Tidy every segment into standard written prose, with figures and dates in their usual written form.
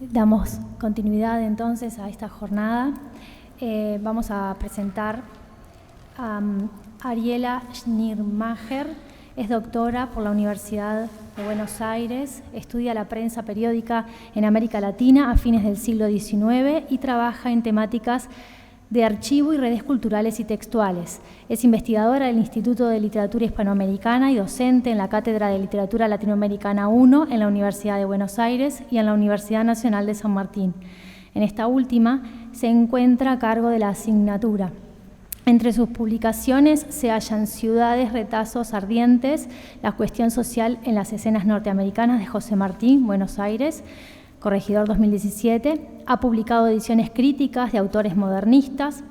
Damos continuidad entonces a esta jornada. Vamos a presentar a Ariela Schnirmacher. Es doctora por la Universidad de Buenos Aires, estudia la prensa periódica en América Latina a fines del siglo XIX y trabaja en temáticas de archivo y redes culturales y textuales. Es investigadora del Instituto de Literatura Hispanoamericana y docente en la Cátedra de Literatura Latinoamericana I en la Universidad de Buenos Aires y en la Universidad Nacional de San Martín. En esta última se encuentra a cargo de la asignatura. Entre sus publicaciones se hallan Ciudades, retazos ardientes, la cuestión social en las escenas norteamericanas de José Martín, Buenos Aires, Corregidor 2017, ha publicado ediciones críticas de autores modernistas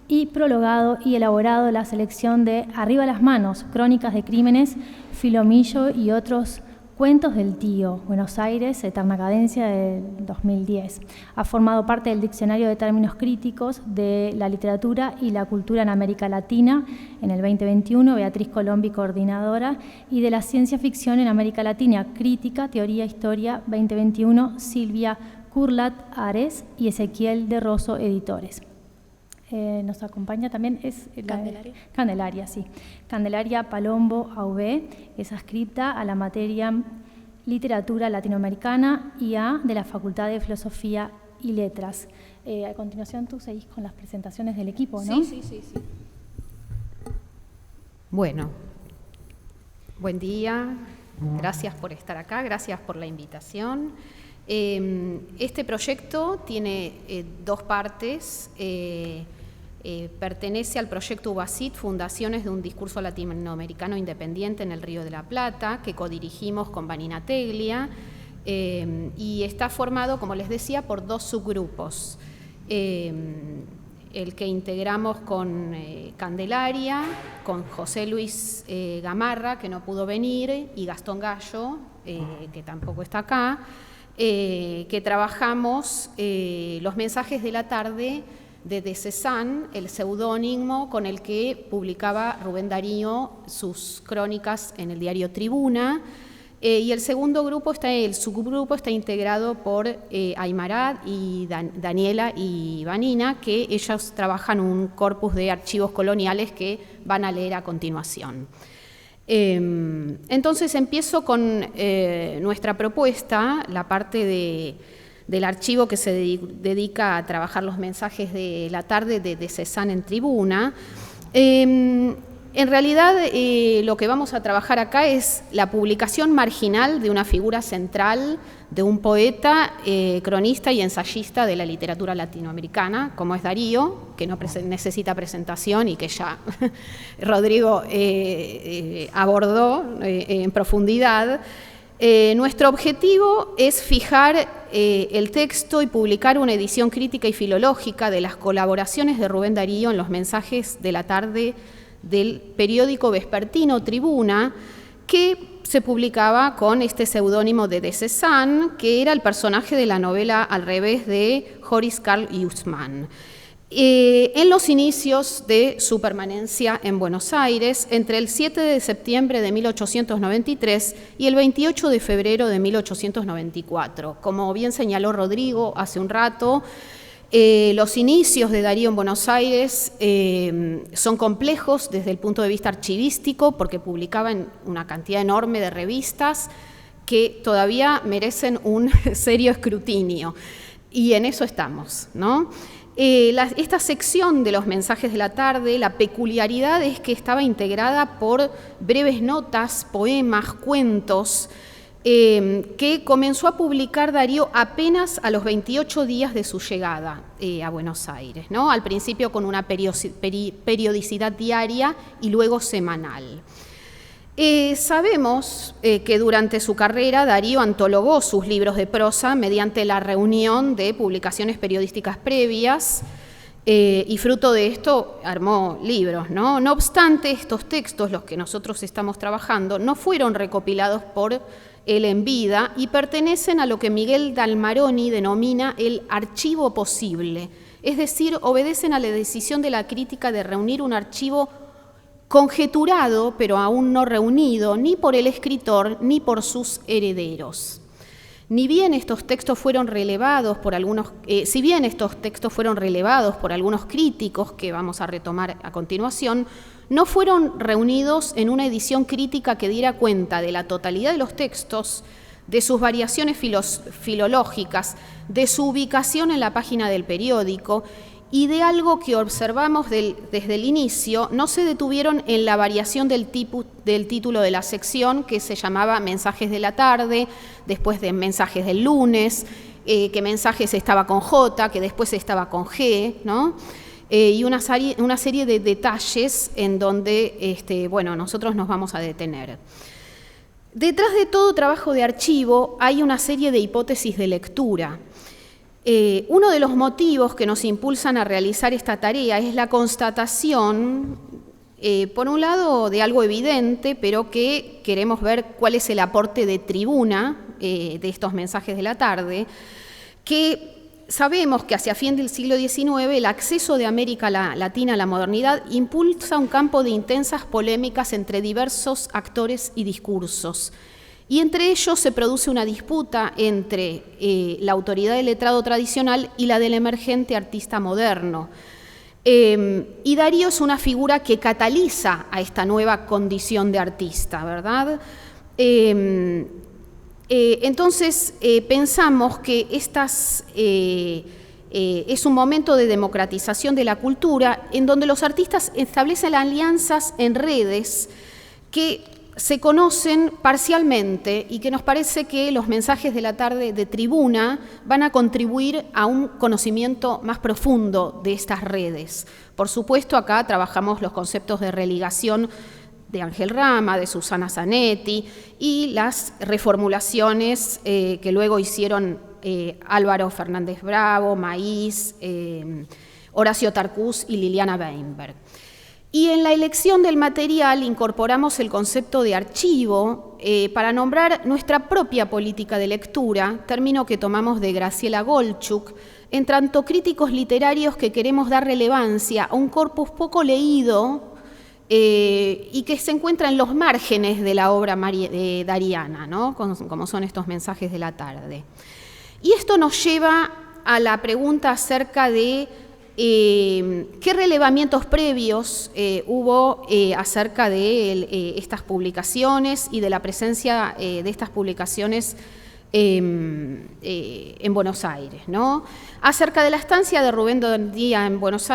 y prologado y elaborado la selección de Arriba las manos, crónicas de crímenes, Filomillo y otros cuentos del tío, Buenos Aires, Eterna Cadencia de 2010. Ha formado parte del Diccionario de Términos Críticos de la Literatura y la Cultura en América Latina en el 2021, Beatriz Colombi, coordinadora, y de la Ciencia Ficción en América Latina, Crítica, Teoría, Historia 2021, Silvia Curlat Ares y Ezequiel de Rosso, editores. Nos acompaña también Candelaria, sí. Candelaria Palombo AV, es adscripta a la materia Literatura Latinoamericana IA de la Facultad de Filosofía y Letras. A continuación tú seguís con las presentaciones del equipo, ¿no? Sí. Bueno, buen día, gracias por estar acá, gracias por la invitación. Este proyecto tiene dos partes. Pertenece al proyecto UBACIT, Fundaciones de un Discurso Latinoamericano Independiente en el Río de la Plata, que codirigimos con Vanina Teglia, y está formado, como les decía, por dos subgrupos. El que integramos con Candelaria, con José Luis Gamarra, que no pudo venir, y Gastón Gallo, que tampoco está acá, que trabajamos los mensajes de la tarde de Cézanne, el seudónimo con el que publicaba Rubén Darío sus crónicas en el diario Tribuna, y el segundo grupo, el subgrupo, está integrado por Aymarat y Daniela y Vanina, que ellas trabajan un corpus de archivos coloniales que van a leer a continuación. Entonces empiezo con nuestra propuesta, la parte del archivo que se dedica a trabajar los mensajes de la tarde de Cézanne en Tribuna. En realidad lo que vamos a trabajar acá es la publicación marginal de una figura central de un poeta, cronista y ensayista de la literatura latinoamericana, como es Darío, que no necesita presentación y que ya Rodrigo abordó en profundidad. Nuestro objetivo es fijar el texto y publicar una edición crítica y filológica de las colaboraciones de Rubén Darío en los mensajes de la tarde del periódico vespertino Tribuna, que se publicaba con este seudónimo de Cézanne, que era el personaje de la novela Al revés de Joris Karl Huysmans. En los inicios de su permanencia en Buenos Aires, entre el 7 de septiembre de 1893 y el 28 de febrero de 1894. Como bien señaló Rodrigo hace un rato, los inicios de Darío en Buenos Aires son complejos desde el punto de vista archivístico, porque publicaba en una cantidad enorme de revistas que todavía merecen un serio escrutinio, y en eso estamos, ¿no? Esta sección de los mensajes de la tarde, la peculiaridad es que estaba integrada por breves notas, poemas, cuentos, que comenzó a publicar Darío apenas a los 28 días de su llegada a Buenos Aires, ¿no? Al principio con una periodicidad diaria y luego semanal. Sabemos que durante su carrera Darío antologó sus libros de prosa mediante la reunión de publicaciones periodísticas previas, y fruto de esto armó libros, ¿no? No obstante, estos textos, los que nosotros estamos trabajando, no fueron recopilados por él en vida y pertenecen a lo que Miguel Dalmaroni denomina el archivo posible, es decir, obedecen a la decisión de la crítica de reunir un archivo conjeturado, pero aún no reunido, ni por el escritor ni por sus herederos. si bien estos textos fueron relevados por algunos críticos, que vamos a retomar a continuación, no fueron reunidos en una edición crítica que diera cuenta de la totalidad de los textos, de sus variaciones filológicas, de su ubicación en la página del periódico y de algo que observamos desde el inicio. No se detuvieron en la variación del título de la sección, que se llamaba Mensajes de la tarde, después de Mensajes del lunes, que Mensajes estaba con J, que después estaba con G, ¿no? Y una serie de detalles en donde nosotros nos vamos a detener. Detrás de todo trabajo de archivo hay una serie de hipótesis de lectura. Uno de los motivos que nos impulsan a realizar esta tarea es la constatación, por un lado, de algo evidente, pero que queremos ver cuál es el aporte de Tribuna de estos Mensajes de la tarde, que sabemos que hacia fin del siglo XIX el acceso de América Latina a la modernidad impulsa un campo de intensas polémicas entre diversos actores y discursos. Y entre ellos se produce una disputa entre la autoridad del letrado tradicional y la del emergente artista moderno. Y Darío es una figura que cataliza a esta nueva condición de artista, ¿verdad? Entonces, pensamos que es un momento de democratización de la cultura en donde los artistas establecen alianzas en redes que se conocen parcialmente y que nos parece que los Mensajes de la tarde de Tribuna van a contribuir a un conocimiento más profundo de estas redes. Por supuesto, acá trabajamos los conceptos de religación de Ángel Rama, de Susana Zanetti y las reformulaciones que luego hicieron Álvaro Fernández Bravo, Maíz, Horacio Tarcús y Liliana Weinberg. Y en la elección del material incorporamos el concepto de archivo para nombrar nuestra propia política de lectura, término que tomamos de Graciela Golchuk, en tanto críticos literarios que queremos dar relevancia a un corpus poco leído y que se encuentra en los márgenes de la obra dariana, ¿no? Como son estos Mensajes de la tarde. Y esto nos lleva a la pregunta acerca de ¿qué relevamientos previos hubo acerca de estas publicaciones y de la presencia de estas publicaciones en Buenos Aires, ¿no? Acerca de la estancia de Rubén Darío en Buenos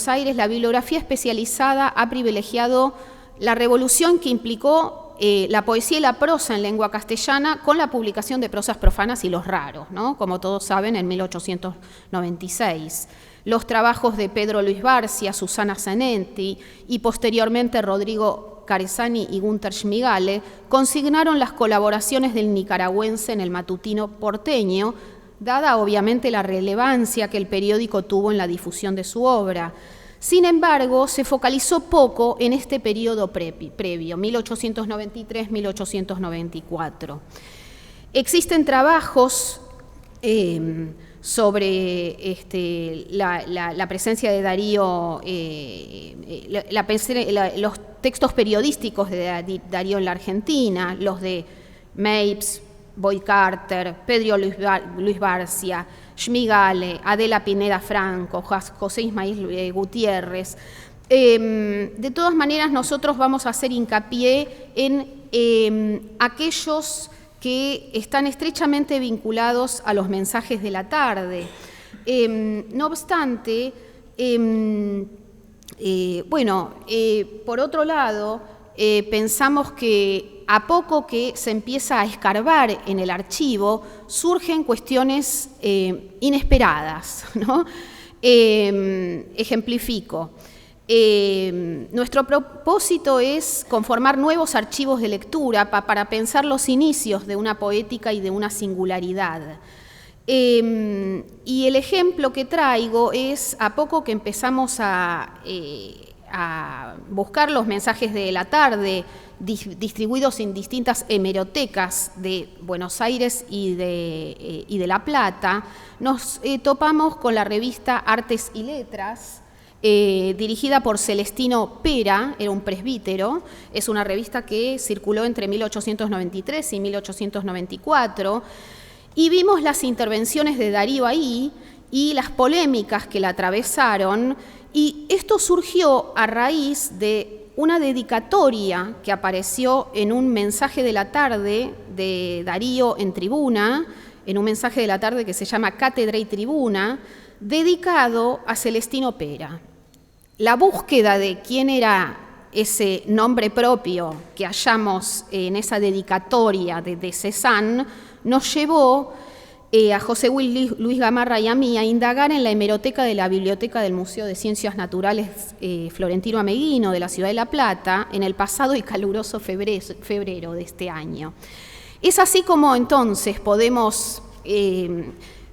Aires, la bibliografía especializada ha privilegiado la revolución que implicó la poesía y la prosa en lengua castellana con la publicación de Prosas profanas y los raros, ¿no? Como todos saben, en 1896. Los trabajos de Pedro Luis Barcia, Susana Zanetti y posteriormente Rodrigo Carezani y Gunter Schmigale consignaron las colaboraciones del nicaragüense en el matutino porteño, dada obviamente la relevancia que el periódico tuvo en la difusión de su obra. Sin embargo, se focalizó poco en este periodo previo, 1893-1894. Existen trabajos sobre la presencia de Darío, los textos periodísticos de Darío en la Argentina, los de Mapes, Boyd Carter, Pedro Luis Barcia, Schmigale, Adela Pineda Franco, José Ismail Gutiérrez. De todas maneras, nosotros vamos a hacer hincapié en aquellos que están estrechamente vinculados a los Mensajes de la tarde. No obstante, por otro lado, pensamos que a poco que se empieza a escarbar en el archivo, surgen cuestiones inesperadas, ¿no? Ejemplifico. Nuestro propósito es conformar nuevos archivos de lectura para pensar los inicios de una poética y de una singularidad. Y el ejemplo que traigo es, a poco que empezamos a buscar los Mensajes de la tarde distribuidos en distintas hemerotecas de Buenos Aires y de La Plata, nos topamos con la revista Artes y Letras, dirigida por Celestino Pera, era un presbítero. Es una revista que circuló entre 1893 y 1894, y vimos las intervenciones de Darío ahí y las polémicas que la atravesaron, y esto surgió a raíz de una dedicatoria que apareció en un mensaje de la tarde de Darío en Tribuna, en un mensaje de la tarde que se llama Cátedra y Tribuna, dedicado a Celestino Pera. La búsqueda de quién era ese nombre propio que hallamos en esa dedicatoria de Cézanne nos llevó a José Luis Gamarra y a mí a indagar en la hemeroteca de la Biblioteca del Museo de Ciencias Naturales Florentino Ameguino de la Ciudad de La Plata en el pasado y caluroso febrero de este año. Es así como entonces podemos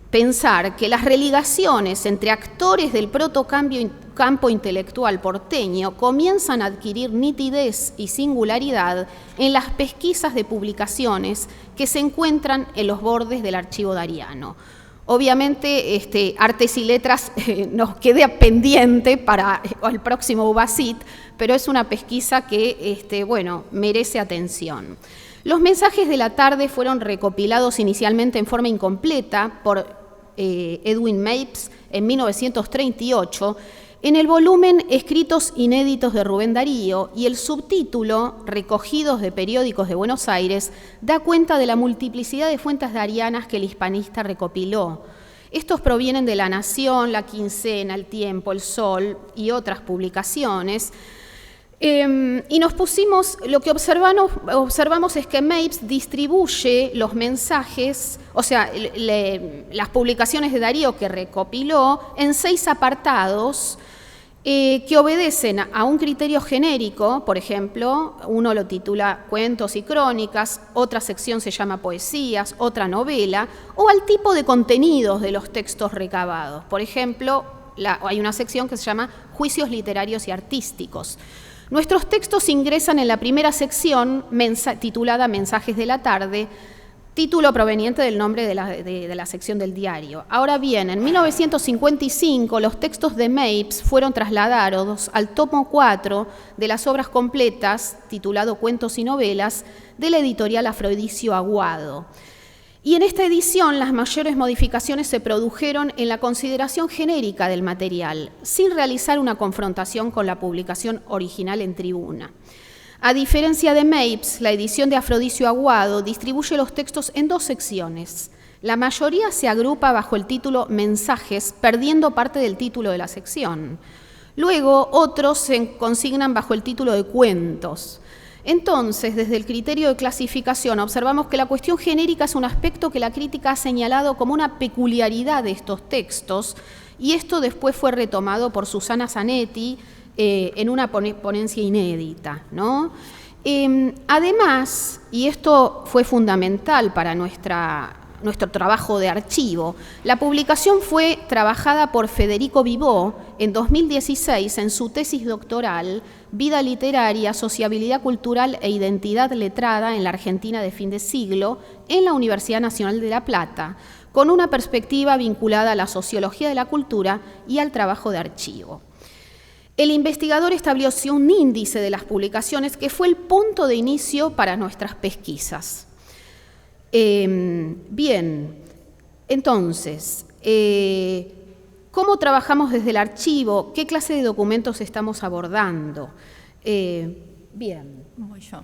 pensar que las religaciones entre actores del protocampo intelectual porteño comienzan a adquirir nitidez y singularidad en las pesquisas de publicaciones que se encuentran en los bordes del archivo dariano. Obviamente, Artes y Letras nos queda pendiente para el próximo UBACIT, pero es una pesquisa que merece atención. Los mensajes de la tarde fueron recopilados inicialmente en forma incompleta por Edwin Mapes en 1938 en el volumen Escritos Inéditos de Rubén Darío, y el subtítulo Recogidos de periódicos de Buenos Aires da cuenta de la multiplicidad de fuentes darianas que el hispanista recopiló. Estos provienen de La Nación, La Quincena, El Tiempo, El Sol y otras publicaciones. Y nos pusimos, lo que observamos es que Mapes distribuye los mensajes, o sea, las publicaciones de Darío que recopiló en 6 apartados que obedecen a un criterio genérico. Por ejemplo, uno lo titula Cuentos y Crónicas, otra sección se llama Poesías, otra novela, o al tipo de contenidos de los textos recabados. Por ejemplo, hay una sección que se llama Juicios Literarios y Artísticos. Nuestros textos ingresan en la primera sección titulada Mensajes de la tarde, título proveniente del nombre de la sección del diario. Ahora bien, en 1955 los textos de Mapes fueron trasladados al tomo 4 de las obras completas, titulado Cuentos y Novelas, de la editorial Afrodisio Aguado. Y en esta edición las mayores modificaciones se produjeron en la consideración genérica del material, sin realizar una confrontación con la publicación original en Tribuna. A diferencia de Mapes, la edición de Afrodisio Aguado distribuye los textos en 2 secciones. La mayoría se agrupa bajo el título Mensajes, perdiendo parte del título de la sección. Luego, otros se consignan bajo el título de Cuentos. Entonces, desde el criterio de clasificación, observamos que la cuestión genérica es un aspecto que la crítica ha señalado como una peculiaridad de estos textos, y esto después fue retomado por Susana Zanetti en una ponencia inédita, ¿no? Además, y esto fue fundamental para nuestro trabajo de archivo, la publicación fue trabajada por Federico Vivó en 2016 en su tesis doctoral Vida literaria, sociabilidad cultural e identidad letrada en la Argentina de fin de siglo en la Universidad Nacional de La Plata, con una perspectiva vinculada a la sociología de la cultura y al trabajo de archivo. El investigador estableció un índice de las publicaciones que fue el punto de inicio para nuestras pesquisas. Bien, entonces, ¿cómo trabajamos desde el archivo? ¿Qué clase de documentos estamos abordando? Bien. Voy yo.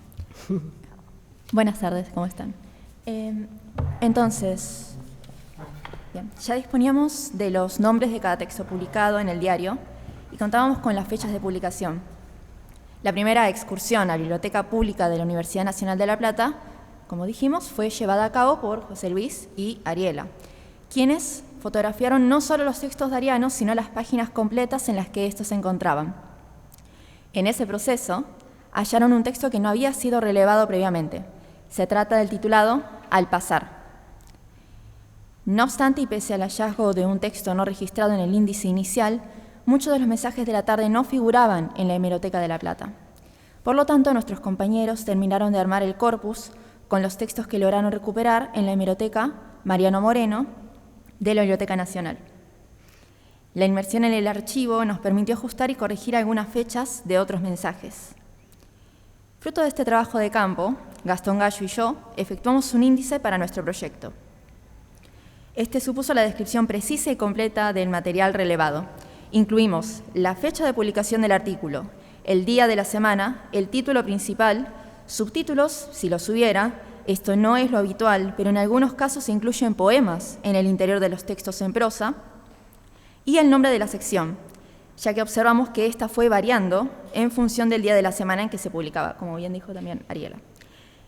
Buenas tardes, ¿cómo están? Entonces, bien, ya disponíamos de los nombres de cada texto publicado en el diario y contábamos con las fechas de publicación. La primera excursión a la Biblioteca Pública de la Universidad Nacional de La Plata, como dijimos, fue llevada a cabo por José Luis y Ariela, quienes fotografiaron no solo los textos darianos, sino las páginas completas en las que estos se encontraban. En ese proceso, hallaron un texto que no había sido relevado previamente. Se trata del titulado Al pasar. No obstante, y pese al hallazgo de un texto no registrado en el índice inicial, muchos de los mensajes de la tarde no figuraban en la Hemeroteca de La Plata. Por lo tanto, nuestros compañeros terminaron de armar el corpus con los textos que lograron recuperar en la Hemeroteca Mariano Moreno de la Biblioteca Nacional. La inmersión en el archivo nos permitió ajustar y corregir algunas fechas de otros mensajes. Fruto de este trabajo de campo, Gastón Gallo y yo efectuamos un índice para nuestro proyecto. Este supuso la descripción precisa y completa del material relevado. Incluimos la fecha de publicación del artículo, el día de la semana, el título principal, subtítulos, si los hubiera. Esto no es lo habitual, pero en algunos casos se incluyen poemas en el interior de los textos en prosa, y el nombre de la sección, ya que observamos que esta fue variando en función del día de la semana en que se publicaba, como bien dijo también Ariela.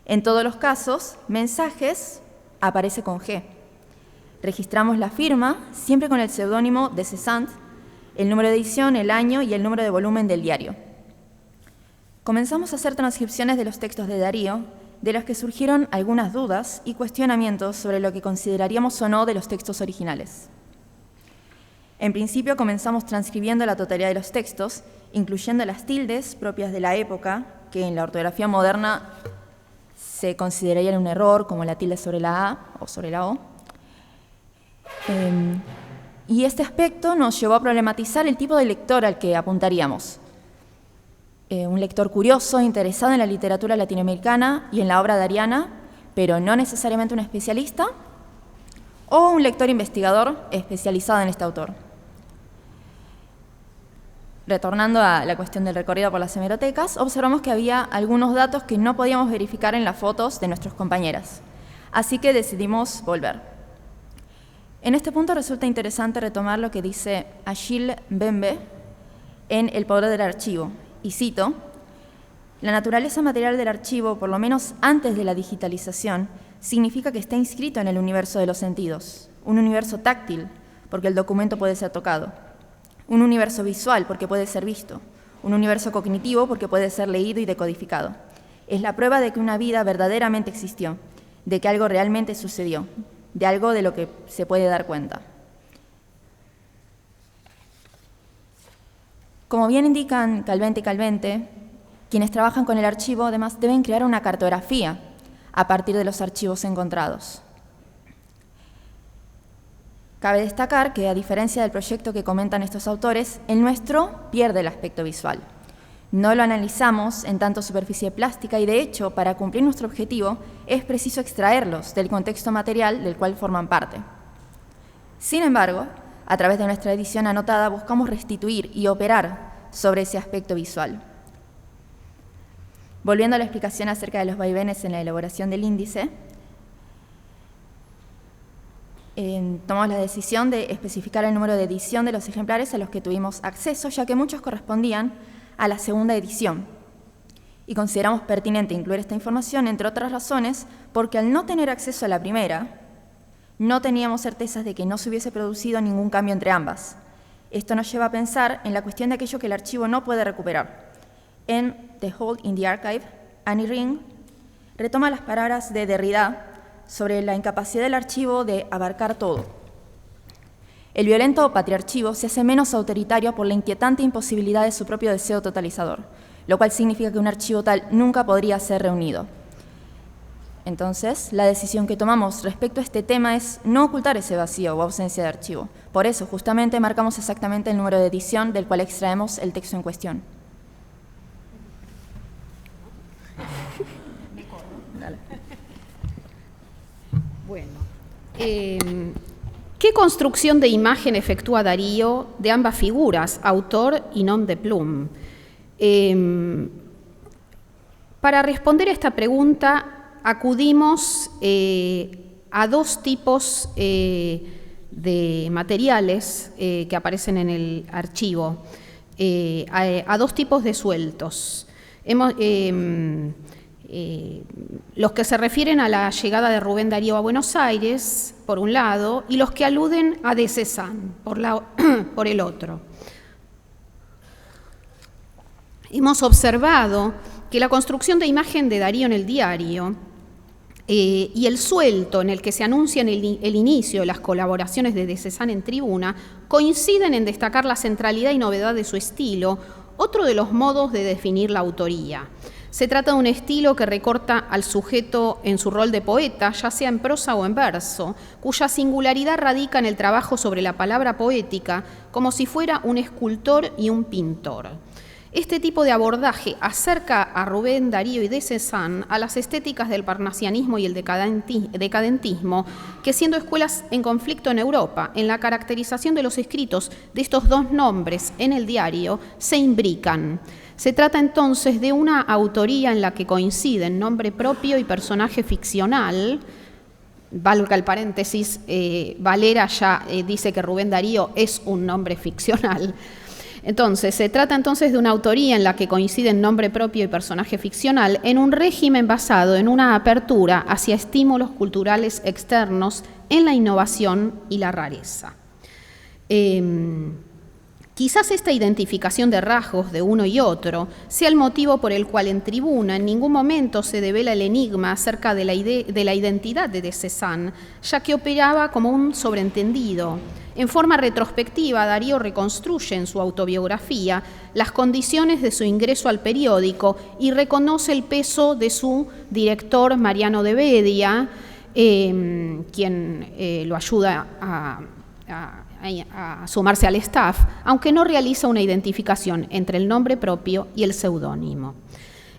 En todos los casos, mensajes aparece con G. Registramos la firma, siempre con el seudónimo de Cézanne, el número de edición, el año y el número de volumen del diario. Comenzamos a hacer transcripciones de los textos de Darío, de los que surgieron algunas dudas y cuestionamientos sobre lo que consideraríamos o no de los textos originales. En principio comenzamos transcribiendo la totalidad de los textos, incluyendo las tildes propias de la época, que en la ortografía moderna se considerarían un error, como la tilde sobre la A o sobre la O. Y este aspecto nos llevó a problematizar el tipo de lector al que apuntaríamos. Un lector curioso, interesado en la literatura latinoamericana y en la obra dariana, pero no necesariamente un especialista, o un lector investigador especializado en este autor. Retornando a la cuestión del recorrido por las hemerotecas, observamos que había algunos datos que no podíamos verificar en las fotos de nuestras compañeras, así que decidimos volver. En este punto resulta interesante retomar lo que dice Achille Mbembe en El poder del archivo, y cito: «La naturaleza material del archivo, por lo menos antes de la digitalización, significa que está inscrito en el universo de los sentidos, un universo táctil, porque el documento puede ser tocado, un universo visual, porque puede ser visto, un universo cognitivo, porque puede ser leído y decodificado. Es la prueba de que una vida verdaderamente existió, de que algo realmente sucedió, de algo de lo que se puede dar cuenta». Como bien indican Calvente y Calvente, quienes trabajan con el archivo además deben crear una cartografía a partir de los archivos encontrados. Cabe destacar que, a diferencia del proyecto que comentan estos autores, el nuestro pierde el aspecto visual. No lo analizamos en tanto superficie plástica y, de hecho, para cumplir nuestro objetivo, es preciso extraerlos del contexto material del cual forman parte. Sin embargo, a través de nuestra edición anotada buscamos restituir y operar sobre ese aspecto visual. Volviendo a la explicación acerca de los vaivenes en la elaboración del índice, tomamos la decisión de especificar el número de edición de los ejemplares a los que tuvimos acceso, ya que muchos correspondían a la segunda edición. Y consideramos pertinente incluir esta información, entre otras razones, porque al no tener acceso a la primera, no teníamos certezas de que no se hubiese producido ningún cambio entre ambas. Esto nos lleva a pensar en la cuestión de aquello que el archivo no puede recuperar. En The Hole in the Archive, Annie Ring retoma las palabras de Derrida sobre la incapacidad del archivo de abarcar todo. El violento patriarchivo se hace menos autoritario por la inquietante imposibilidad de su propio deseo totalizador, lo cual significa que un archivo tal nunca podría ser reunido. Entonces, la decisión que tomamos respecto a este tema es no ocultar ese vacío o ausencia de archivo. Por eso, justamente, marcamos exactamente el número de edición del cual extraemos el texto en cuestión. Bueno, ¿qué construcción de imagen efectúa Darío de ambas figuras, autor y nom de plume? Para responder a esta pregunta, acudimos a dos tipos de materiales que aparecen en el archivo, a dos tipos de sueltos. Los que se refieren a la llegada de Rubén Darío a Buenos Aires, por un lado, y los que aluden a de Cézanne, por el otro. Hemos observado que la construcción de imagen de Darío en el diario y el suelto en el que se anuncian el inicio de las colaboraciones de Cézanne en Tribuna coinciden en destacar la centralidad y novedad de su estilo, otro de los modos de definir la autoría. Se trata de un estilo que recorta al sujeto en su rol de poeta, ya sea en prosa o en verso, cuya singularidad radica en el trabajo sobre la palabra poética, como si fuera un escultor y un pintor. Este tipo de abordaje acerca a Rubén Darío y de Cézanne a las estéticas del parnasianismo y el decadentismo, que siendo escuelas en conflicto en Europa, en la caracterización de los escritos de estos dos nombres en el diario, se imbrican. Se trata entonces de una autoría en la que coinciden nombre propio y personaje ficcional. Valga el paréntesis, Valera ya dice que Rubén Darío es un nombre ficcional. Entonces, se trata entonces de una autoría en la que coinciden nombre propio y personaje ficcional en un régimen basado en una apertura hacia estímulos culturales externos en la innovación y la rareza. Quizás esta identificación de rasgos de uno y otro sea el motivo por el cual en Tribuna en ningún momento se devela el enigma acerca de la identidad de Cézanne, ya que operaba como un sobreentendido. En forma retrospectiva, Darío reconstruye en su autobiografía las condiciones de su ingreso al periódico y reconoce el peso de su director Mariano de Bedia, quien lo ayuda a sumarse al staff, aunque no realiza una identificación entre el nombre propio y el seudónimo.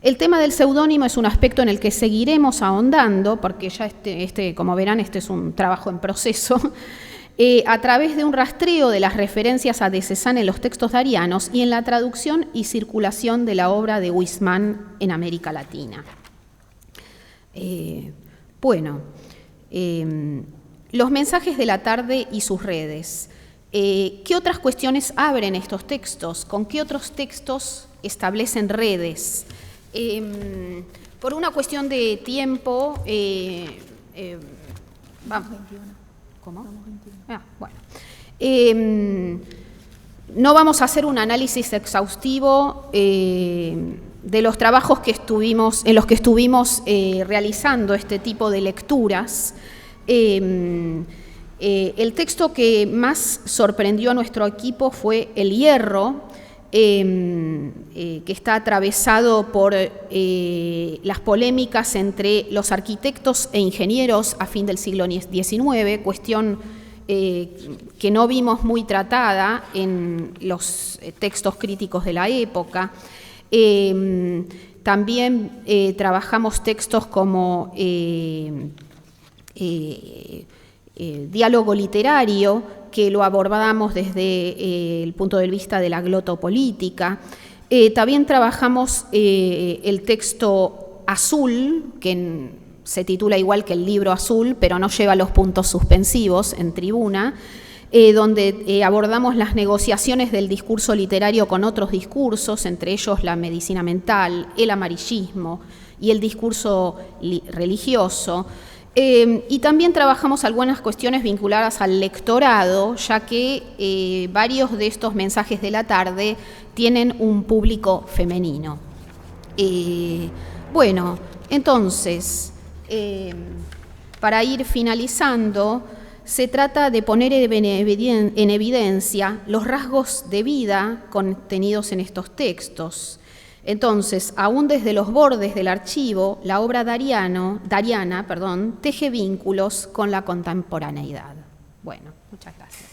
El tema del seudónimo es un aspecto en el que seguiremos ahondando, porque ya como verán, este es un trabajo en proceso, a través de un rastreo de las referencias a de Cézanne en los textos darianos y en la traducción y circulación de la obra de Huisman en América Latina. Los mensajes de la tarde y sus redes. ¿Qué otras cuestiones abren estos textos? ¿Con qué otros textos establecen redes? Por una cuestión de tiempo, vamos. ¿Cómo? No vamos a hacer un análisis exhaustivo de los trabajos en los que estuvimos realizando este tipo de lecturas. El texto que más sorprendió a nuestro equipo fue El Hierro, que está atravesado por las polémicas entre los arquitectos e ingenieros a fin del siglo XIX, cuestión que no vimos muy tratada en los textos críticos de la época. También trabajamos textos como diálogo literario, que lo abordamos desde el punto de vista de la glotopolítica. También trabajamos el texto Azul, que se titula igual que el libro Azul, pero no lleva los puntos suspensivos en Tribuna, donde abordamos las negociaciones del discurso literario con otros discursos, entre ellos la medicina mental, el amarillismo y el discurso religioso. Y también trabajamos algunas cuestiones vinculadas al lectorado, ya que varios de estos mensajes de la tarde tienen un público femenino. Entonces, para ir finalizando, se trata de poner en evidencia los rasgos de vida contenidos en estos textos. Entonces, aún desde los bordes del archivo, la obra dariana, teje vínculos con la contemporaneidad. Bueno, muchas gracias.